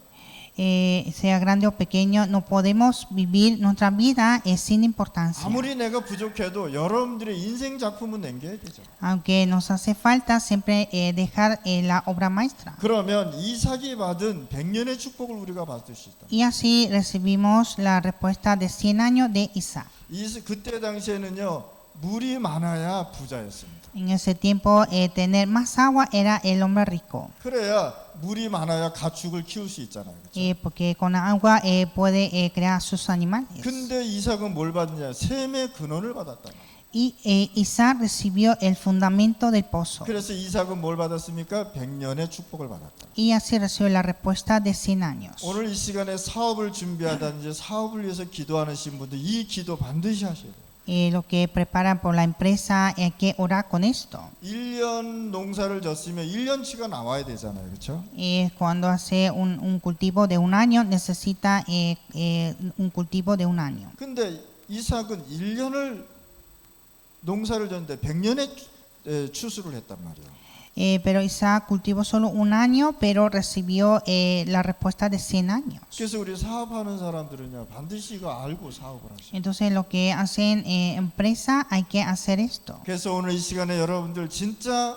Sea grande o pequeño, no podemos vivir nuestra vida sin importancia. 아무리 내가 부족해도 여러분들의 인생 작품은 남겨야 되죠. Aunque nos hace falta siempre dejar la obra maestra. 그러면 이삭이 받은 100년의 축복을 우리가 받을 수 있다. Y así recibimos la respuesta de 100 años de Isaac. 그때 당시에는요. 물이 많아야 부자였습니다. En ese tiempo, tener más agua era el hombre rico. 그래야 물이 많아야 가축을 키울 수 있잖아요. 그렇죠? Porque con agua puede crear sus animales. 근데 이삭은 뭘 받느냐? 샘의 근원을 받았다. Y Isaac recibió el fundamento del pozo. 그래서 이삭은 뭘 받았습니까? 100년의 축복을 받았다. Y así recibió la respuesta de 100 años. 오늘 이 시간에 사업을 준비하든지 사업을 위해서 기도하시는 분들 이 기도 반드시 하셔야 돼요. Lo que preparan por la empresa hay que orar con esto. 1년 농사를 졌으면 1년치가 나와야 되잖아요. 그렇죠? Cuando hace un cultivo de un año, necesita un cultivo de un año. 근데 이삭은 1년을 농사를 졌는데 100년의 추수를 했단 말이에요. Pero Isaac cultivó solo un año, pero recibió la respuesta de 100 años. 그래서 우리 사업하는 사람들은요 반드시 이거 알고 사업을 하셔요. Entonces lo que hacen empresa hay que hacer esto. 그래서 오늘 이 시간에 여러분들 진짜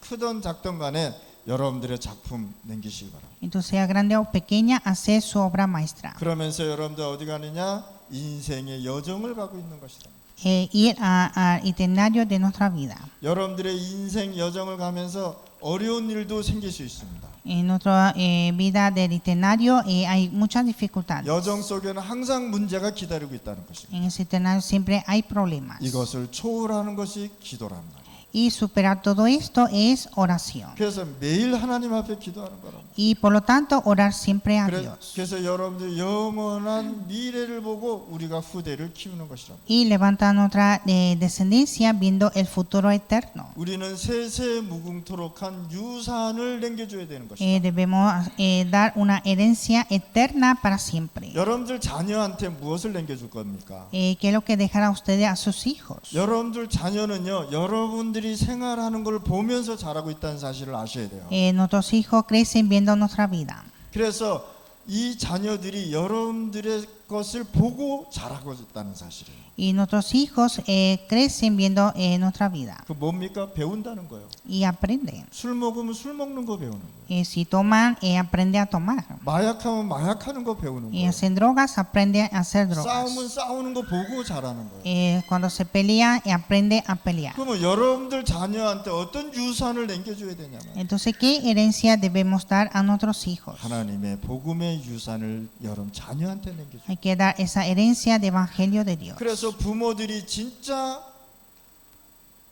크던 작던 간에 여러분들의 작품 남기시기 바랍니다. Entonces sea grande o pequeña, hacer su obra maestra. 그러면서 여러분들 어디 가느냐? 인생의 여정을 가고 있는 것이다. Ir al itinerario de nuestra vida. 여러분들의 인생 여정을 가면서 어려운 일도 생길 수 있습니다. En nuestra vida del itinerario hay muchas dificultades. 여정 속에는 항상 문제가 기다리고 있다는 것입니다. En ese itinerario siempre hay problemas. 이것을 초월하는 것이 기도라는 말이에요. Y superar todo esto es oración. 그래서 매일 하나님 앞에 기도하는 거랍니다. Y por lo tanto orar siempre a Dios. 그래서 여러분들 영원한 미래를 보고 우리가 후대를 키우는 것이랍니다. Y levantar nuestra descendencia viendo el futuro eterno. 우리는 세세 무궁토록한 유산을 남겨줘야 되는 것이다. Debemos dar una herencia eterna para siempre. 여러분들 자녀한테 무엇을 남겨줄 겁니까? ¿Qué es lo que dejará ustedes a sus hijos? 여러분들 자녀는요, 여러분들이 생활하는 걸 보면서 자라고 있다는 사실을 아셔야 돼요. Nuestros hijos crecen viendo nuestra vida. 그래서 이 자녀들이 여러분들의 것을 보고 자라고 있다는 사실이에요. Y nuestros hijos crecen viendo nuestra vida. 그 뭡니까? 배운다는 거예요. Y aprenden. 술 먹으면 술 먹는 거 배우는 거예요. Si toman, aprende a tomar. 마약하면 마약하는 거 배우는 Y 거예요. hacen drogas, aprende a hacer drogas. 싸우면 싸우는 거 보고 자라는 거예요. Cuando se pelea, aprende a pelear. 그러면 여러분들 자녀한테 어떤 유산을 남겨줘야 되냐면 Entonces, ¿qué herencia debemos dar a nuestros hijos? 하나님의 복음의 유산을 여러분 자녀한테 남겨줘요. Hay que dar esa herencia de evangelio de Dios. 그래서 부모들이 진짜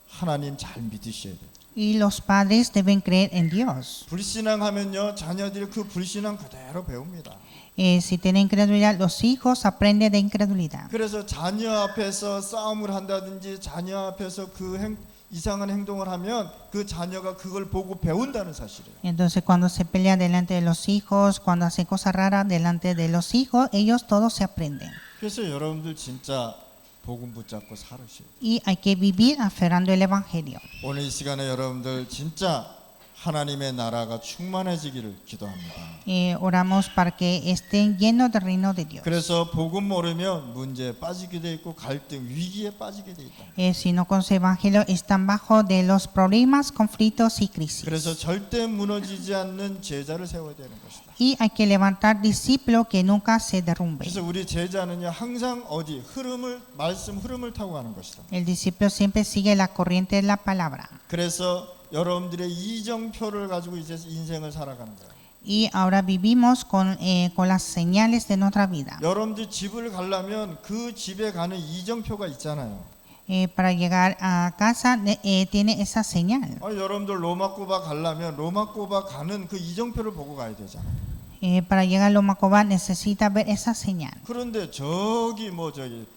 하나님 잘 믿으셔야 돼요. Y los padres deben creer en Dios. 불신앙하면요 자녀들이 그 불신앙 그대로 배웁니다. Si tienen incredulidad, los hijos aprenden de incredulidad. 그래서 자녀 앞에서 싸움을 한다든지 자녀 앞에서 이상한 행동을 하면 그 자녀가 그걸 보고 배운다는 사실이에요. Entonces, cuando se pelea delante de los hijos, cuando hacen cosas raras delante de los hijos, ellos todos se aprenden. 그래서 여러분들 진짜 복음 붙잡고 살으셔요. Y hay que vivir aferrando el evangelio. 오늘 이 시간에 여러분들 진짜 하나님의 나라가 충만해지기를 기도합니다. Oramos para que estén llenos del reino de Dios. 그래서 복음 모르면 문제에 빠지게 돼 있고 갈등, 위기에 빠지게 돼 있다. Si no con su evangelio están bajo de los problemas, conflictos y crisis. 그래서 절대 무너지지 않는 제자를 세워야 되는 것이다. Y hay que levantar discípulos que nunca se derrumben. 그래서 우리 제자는요 항상 어디 말씀 흐름을 타고 가는 것이다. El discípulo siempre sigue la corriente de la palabra. 그래서 여러분들의 이정표를 가지고 이제 인생을 살아가는 거예요. Y ahora vivimos con las señales de nuestra vida. 여러분들 집을 가려면 그 집에 가는 이정표가 있잖아요. Para llegar a casa tiene esa señal. 여러분들 로마꼬바 가려면 로마꼬바 가는 그 이정표를 보고 가야 되잖아요. Para llegar a Lomacoba necesita ver esa señal. 그런데 저기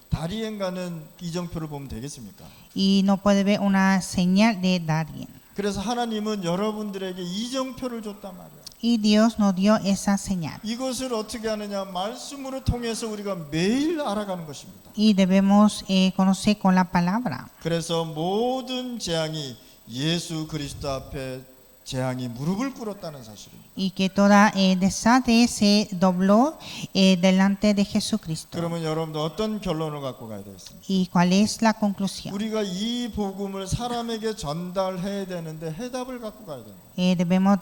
다리행 가는 이정표를 보면 되겠습니까? Y no puede ver una señal de Darien. 그래서 하나님은 여러분들에게 이정표를 줬단 말이에요. Y Dios nos dio esa señal. 이것을 어떻게 하느냐? 말씀으로 통해서 우리가 매일 알아가는 것입니다. Y debemos conocer con la palabra. 그래서 모든 재앙이 예수 그리스도 앞에 재앙이 무릎을 꿇었다는 사실입니다. Y que toda desastre se dobló delante de Jesucristo. 그러면 여러분들 어떤 결론을 갖고 가야 되겠습니까? ¿Y cuál es la conclusión? 우리가 이 복음을 사람에게 전달해야 되는데 해답을 갖고 가야 된다. Debemos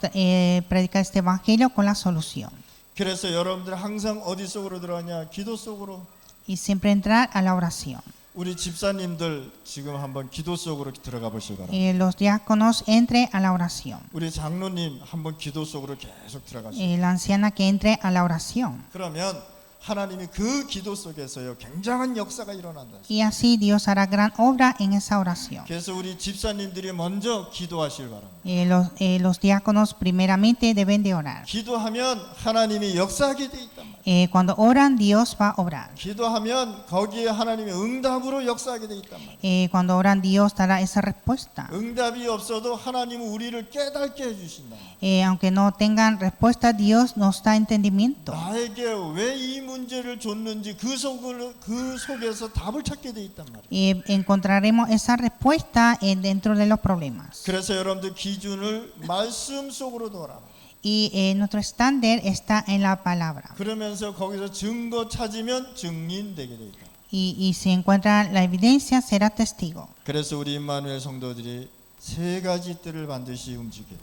predicar este evangelio con la solución. 그래서 여러분들 항상 어디 속으로 들어가냐? 기도 속으로. Y siempre entrar a la oración. 우리 집사님들 지금 한번 기도 속으로 들어가 보시기 바랍니다. Los diáconos entre a la oración. 우리 장로님 한번 기도 속으로 계속 들어가시죠. La anciana que entre a la oración. 그러면 하나님이 그 기도 속에서요 굉장한 역사가 일어난다. Y así Dios hará gran obra en esa oración. 그래서 우리 집사님들이 먼저 기도하시길 바랍니다. Los diáconos primeramente deben de orar. 기도하면 하나님이 역사하게 돼 있단 말이에요. Cuando oran, Dios va a obrar. 기도하면 거기에 하나님의 응답으로 역사하게 돼 있단 말이에요. Cuando oran, Dios dará esa respuesta. 응답이 없어도 하나님은 우리를 깨닫게 해주신다. Aunque no tengan respuesta, Dios nos da entendimiento. 나에게 왜 이 문제를 줬는지 그 속에서 답을 찾게 돼 있단 말이에요. Encontraremos esa respuesta dentro de los problemas. 그래서 여러분들 기준을 말씀 속으로 넣어라. Nuestro estándar está en la palabra. 그러면서 거기서 증거 찾으면 증인되게 돼 있다. Y si encuentra la evidencia, será testigo. 그래서 우리 임마누엘 성도들이 세 가지 뜰을 반드시 움직여.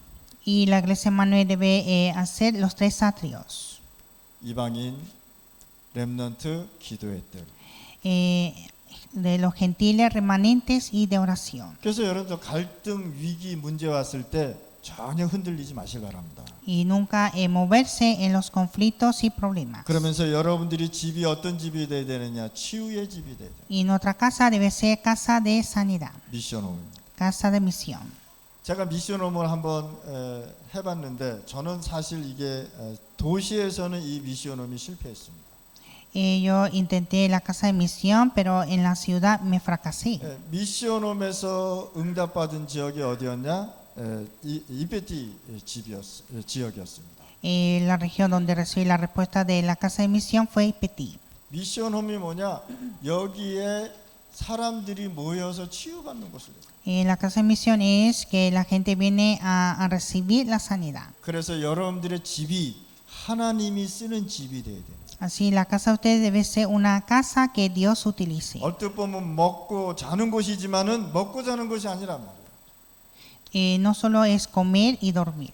Y la iglesia Manuel debe hacer los tres atrios. 이방인, 렘넌트, 기도의 뜰. De los gentiles, remanentes y de oración. 그래서 여러분들 갈등, 위기, 문제 왔을 때 전혀 흔들리지 마시기 바랍니다. Y nunca moverse en los conflictos y problemas. 그러면서 여러분들이 집이 어떤 집이 돼야 되느냐? 치유의 집이 돼야 돼. Y nuestra casa debe ser casa de sanidad, 미션홈입니다. casa de misión. 제가 미션홈을 한번 해봤는데 저는 사실 이게 도시에서는 이 미션홈이 실패했습니다. Yo intenté la casa de misión, pero en la ciudad me fracasé. 미션홈에서 응답받은 지역이 어디였냐? 이베티 지역이었습니다. La región donde recibí la respuesta de la casa de misión fue Petit. 미션홈이 뭐냐? 여기에 사람들이 모여서 치유받는 곳을. La casa de misión es que la gente viene a recibir la sanidad. 그래서 여러분들의 집이 하나님이 쓰는 집이 돼야 돼요. Así la casa de ustedes debe ser una casa que Dios utilice. 얼뜻 보면 먹고 자는 곳이지만은 먹고 자는 것이 아니란 말이에요. No solo es comer y dormir.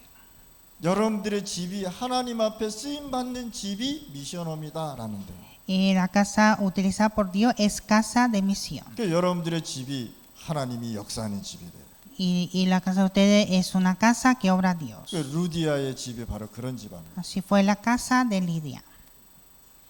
여러분들의 집이 하나님 앞에 쓰임 받는 집이 미션홈이다라는 데. La casa utilizada por Dios es casa de misión. 그러니까 여러분들의 집이 하나님이 역사하는 집이 돼요. Y la casa de ustedes es una casa que obra Dios. 루디아의 집이 바로 그런 집안이에요. Así fue la casa de Lidia.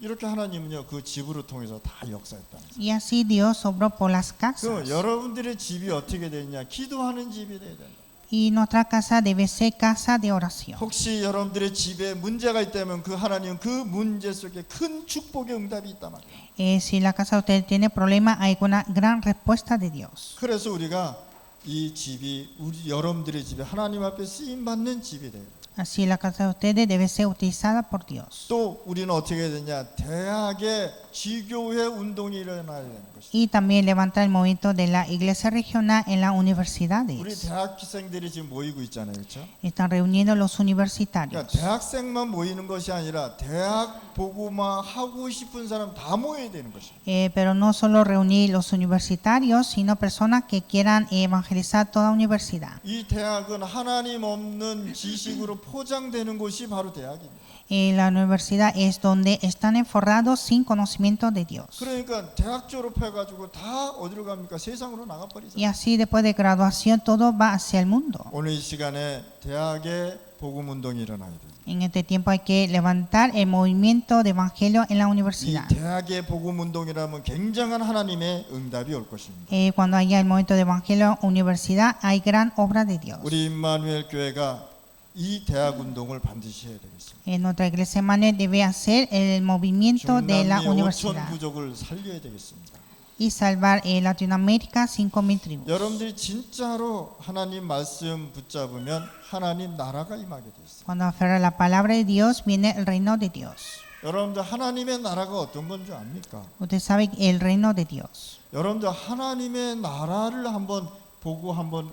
이렇게 하나님은요 그 집으로 통해서 다 역사했다는 거예요. Y así Dios obró por las 그럼 casas. 여러분들의 집이 어떻게 되냐? 기도하는 집이 돼야 된다. Y nuestra casa debe ser casa de oración. 혹시 여러분들의 집에 문제가 있다면 그 하나님은 그 문제 속에 큰 축복의 응답이 있단 말이에요. Si la casa de ustedes tiene problemas, hay una gran respuesta de Dios. 그래서 우리가 이 집이 우리 여러분들의 집에 하나님 앞에 쓰임 받는 집이 돼요. Así la casa de ustedes debe ser utilizada por Dios. 또 우리는 어떻게 해야 되냐? 대학의 지교회 운동이 일어나야 되는 것이죠. Y también levantar el movimiento de la iglesia regional en las 우리 universidades. 대학생들이 지금 모이고 있잖아요, 그렇죠? Están reuniendo los 그러니까 universitarios. 대학생만 모이는 것이 아니라 대학 보고만 하고 싶은 사람 다 모여야 되는 것이죠. Pero no solo reunir los universitarios, sino personas que quieran evangelizar toda universidad. 이 대학은 하나님 없는 지식으로 포장되는 곳이 바로 대학입니다. La universidad es donde están enforrados sin conocimiento de Dios. 그러니까 대학 졸업해가지고 다 어디로 갑니까? 세상으로 Y 나가버리잖아요. así después de graduación todo va hacia el mundo. 오늘 이 시간에 대학의 복음 운동이 일어나야 돼요. En este tiempo hay que levantar el movimiento de evangelio en la 이 universidad. 대학의 복음 운동이라면 굉장한 하나님의 응답이 올 것입니다. Cuando haya el movimiento de evangelio en universidad hay gran obra de Dios. 우리 임마누엘 교회가 이 대학 운동을 반드시 해야 되겠습니다. Nuestra iglesia Manuel debe hacer el movimiento de la 중남미 5천 universidad 부족을 살려야 되겠습니다. y salvar Latinoamérica 5,000 tribus. 여러분들이 진짜로 하나님 말씀 붙잡으면 하나님 나라가 임하게 돼 있어요. Cuando aferra la palabra de Dios viene el reino de Dios. 여러분들 하나님의 나라가 어떤 건 줄 압니까? Usted sabe el reino de Dios. 여러분들 하나님의 나라를 한번 보고 한번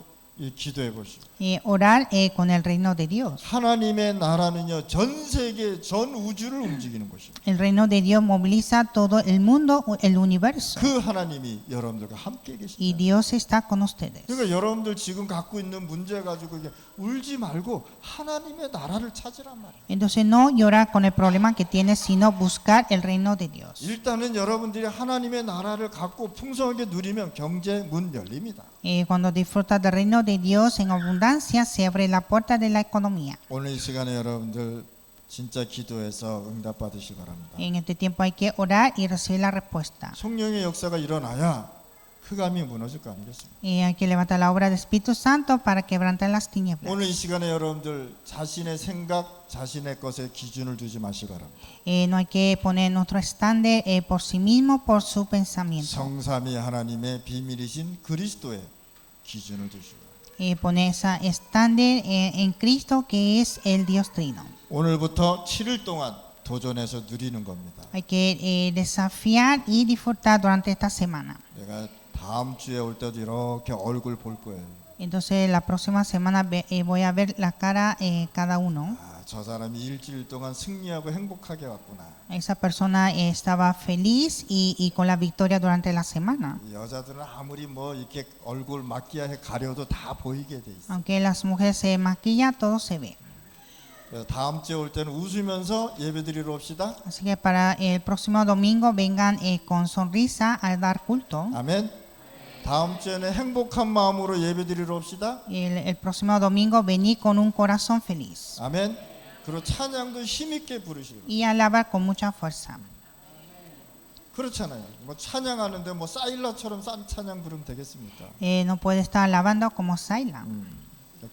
기도해 보시죠. Orar con el reino de Dios. 하나님의 나라는요 전 세계 전 우주를 움직이는 것이에요. El reino de Dios moviliza todo el mundo, el universo. 그 하나님이 여러분들과 함께 Y 계십니다. Dios está con ustedes. 그러니까 여러분들 지금 갖고 있는 문제 가지고 이게 울지 말고 하나님의 나라를 찾으란 말이에요. Entonces no llorar con el problema que tienes, sino buscar el reino de Dios. 일단은 여러분들이 하나님의 나라를 갖고 풍성하게 누리면 경제 문 열립니다. Cuando disfrutas del reino de Dios en abundancia, se abre la puerta de la economía. 오늘 이 시간에 여러분들 진짜 기도해서 응답 받으시기 바랍니다. En este tiempo hay que orar y recibir la respuesta. 성령의 역사가 일어나야 흑암이 무너질 거 아니겠습니까? Hay que levantar la obra del Espíritu Santo para quebrantar las tinieblas. 오늘 이 시간에 여러분들 자신의 생각, 자신의 것에 기준을 두지 마시기 바랍니다. No hay que poner nuestro estándar por sí mismo, por su pensamiento. 성삼위 하나님의 비밀이신 그리스도의 기준을 두시고 Poner ese estándar en Cristo, que es el Dios Trino. 오늘부터 7일 동안 도전해서 누리는 겁니다. Hay que desafiar y disfrutar durante esta semana. 내가 다음 주에 올 때도 이렇게 얼굴 볼 거예요. Entonces la próxima semana voy a ver la cara cada uno. 아, 저 사람이 일주일 동안 승리하고 행복하게 왔구나. Esa persona estaba feliz y con la victoria durante la semana. 이 여자들은 아무리 뭐 이렇게 얼굴 마끼아에 가려도 다 보이게 돼 있어. Aunque las mujeres se maquillan, todo se ve. 그래서 다음 주에 올 때는 웃으면서 예배드리러 옵시다. Así que para el próximo domingo vengan con sonrisa a dar culto. 아멘. 다음 주에는 행복한 마음으로 예배드리러 옵시다. El próximo domingo venir con un corazón feliz 아멘. 그리고 찬양도 힘있게 부르시고. y alabar con mucha fuerza. 그렇잖아요. 뭐 찬양하는데 뭐 사일라처럼 싼 찬양 부르면 되겠습니까? No puede estar alabando como Saila.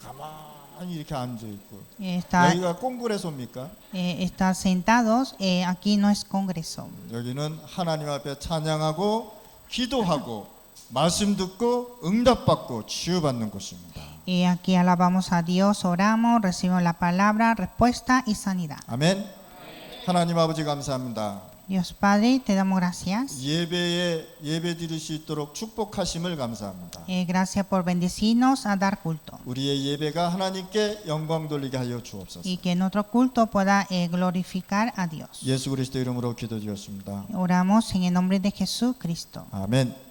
가만히 이렇게 앉아 있고. Está, 여기가 꽁그레소입니까? estar sentados, aquí no es congreso. 여기는 하나님 앞에 찬양하고 기도하고 말씀 듣고 응답받고 치유받는 곳입니다. Aquí alabamos a Dios, oramos, recibimos la palabra, respuesta y sanidad. 아멘. 하나님 아버지 감사합니다. Dios Padre, te damos gracias. 예배에 예배 드릴 수 있도록 축복하심을 감사합니다. Gracias por bendecirnos a dar culto. 우리의 예배가 하나님께 영광 돌리게 하여 주옵소서. Y que nuestro culto pueda glorificar a Dios. 예수 그리스도 이름으로 기도드렸습니다. Oramos en el nombre de Jesucristo. 아멘.